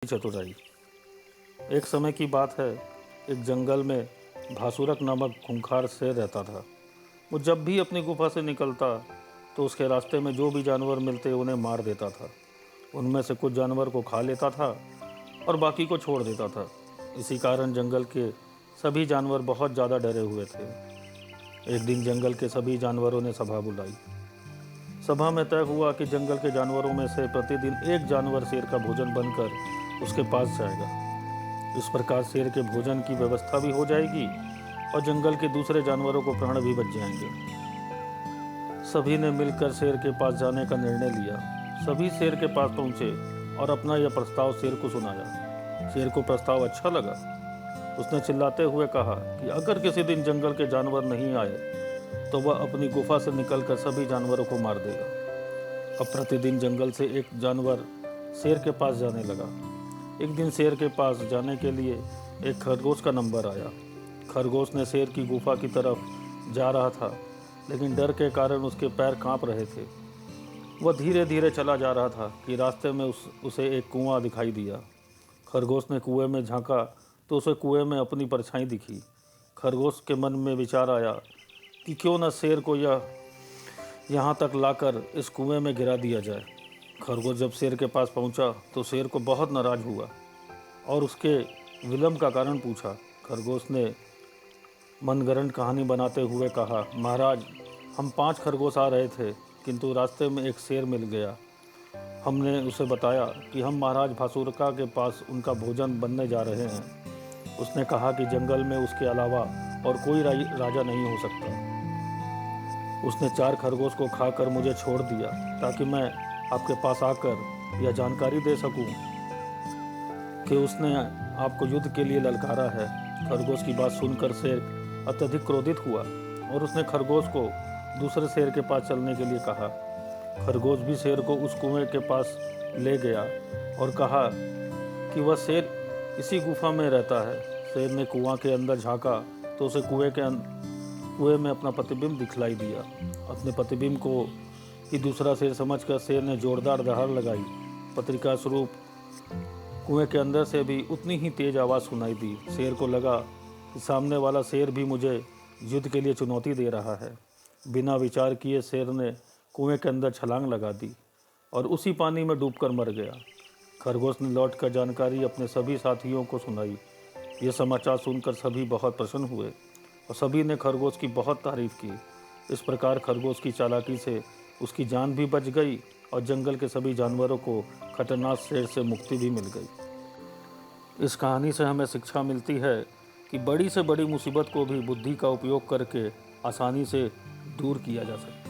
चतुराई। एक समय की बात है, एक जंगल में भासुरक नामक खूंखार शेर रहता था। वो जब भी अपनी गुफा से निकलता तो उसके रास्ते में जो भी जानवर मिलते उन्हें मार देता था। उनमें से कुछ जानवर को खा लेता था और बाकी को छोड़ देता था। इसी कारण जंगल के सभी जानवर बहुत ज़्यादा डरे हुए थे। एक दिन जंगल के सभी जानवरों ने सभा बुलाई। सभा में तय हुआ कि जंगल के जानवरों में से प्रतिदिन एक जानवर शेर का भोजन बनकर उसके पास जाएगा। इस प्रकार शेर के भोजन की व्यवस्था भी हो जाएगी और जंगल के दूसरे जानवरों को प्राण भी बच जाएंगे। सभी ने मिलकर शेर के पास जाने का निर्णय लिया। सभी शेर के पास पहुंचे और अपना यह प्रस्ताव शेर को सुनाया। शेर को प्रस्ताव अच्छा लगा। उसने चिल्लाते हुए कहा कि अगर किसी दिन जंगल के जानवर नहीं आए तो वह अपनी गुफा से निकलकर सभी जानवरों को मार देगा। अब प्रतिदिन जंगल से एक जानवर शेर के पास जाने लगा। एक दिन शेर के पास जाने के लिए एक खरगोश का नंबर आया। खरगोश ने शेर की गुफा की तरफ जा रहा था, लेकिन डर के कारण उसके पैर कांप रहे थे। वह धीरे धीरे चला जा रहा था कि रास्ते में उसे एक कुआं दिखाई दिया। खरगोश ने कुएं में झांका तो उसे कुएं में अपनी परछाई दिखी। खरगोश के मन में विचार आया कि क्यों न शेर को यहाँ तक लाकर इस कुएं में गिरा दिया जाए। खरगोश जब शेर के पास पहुँचा तो शेर को बहुत नाराज हुआ और उसके विलम्ब का कारण पूछा। खरगोश ने मनगढ़ंत कहानी बनाते हुए कहा, महाराज, हम 5 खरगोश आ रहे थे, किंतु रास्ते में एक शेर मिल गया। हमने उसे बताया कि हम महाराज भासुरका के पास उनका भोजन बनने जा रहे हैं। उसने कहा कि जंगल में उसके अलावा और कोई राजा नहीं हो सकता। उसने 4 खरगोश को खाकर मुझे छोड़ दिया ताकि मैं आपके पास आकर यह जानकारी दे सकूं कि उसने आपको युद्ध के लिए ललकारा है। खरगोश की बात सुनकर शेर अत्यधिक क्रोधित हुआ और उसने खरगोश को दूसरे शेर के पास चलने के लिए कहा। खरगोश भी शेर को उस कुएं के पास ले गया और कहा कि वह शेर इसी गुफा में रहता है। शेर ने कुआं के अंदर झांका तो उसे कुएं में अपना प्रतिबिंब दिखलाई दिया। अपने प्रतिबिंब को ही दूसरा शेर समझकर शेर ने जोरदार दहाड़ लगाई। पत्रिका स्वरूप कुएं के अंदर से भी उतनी ही तेज आवाज़ सुनाई दी। शेर को लगा कि सामने वाला शेर भी मुझे युद्ध के लिए चुनौती दे रहा है। बिना विचार किए शेर ने कुएं के अंदर छलांग लगा दी और उसी पानी में डूबकर मर गया। खरगोश ने लौटकर जानकारी अपने सभी साथियों को सुनाई। यह समाचार सुनकर सभी बहुत प्रसन्न हुए और सभी ने खरगोश की बहुत तारीफ की। इस प्रकार खरगोश की चालाकी से उसकी जान भी बच गई और जंगल के सभी जानवरों को खतरनाक शेर से मुक्ति भी मिल गई। इस कहानी से हमें शिक्षा मिलती है कि बड़ी से बड़ी मुसीबत को भी बुद्धि का उपयोग करके आसानी से दूर किया जा सकता है।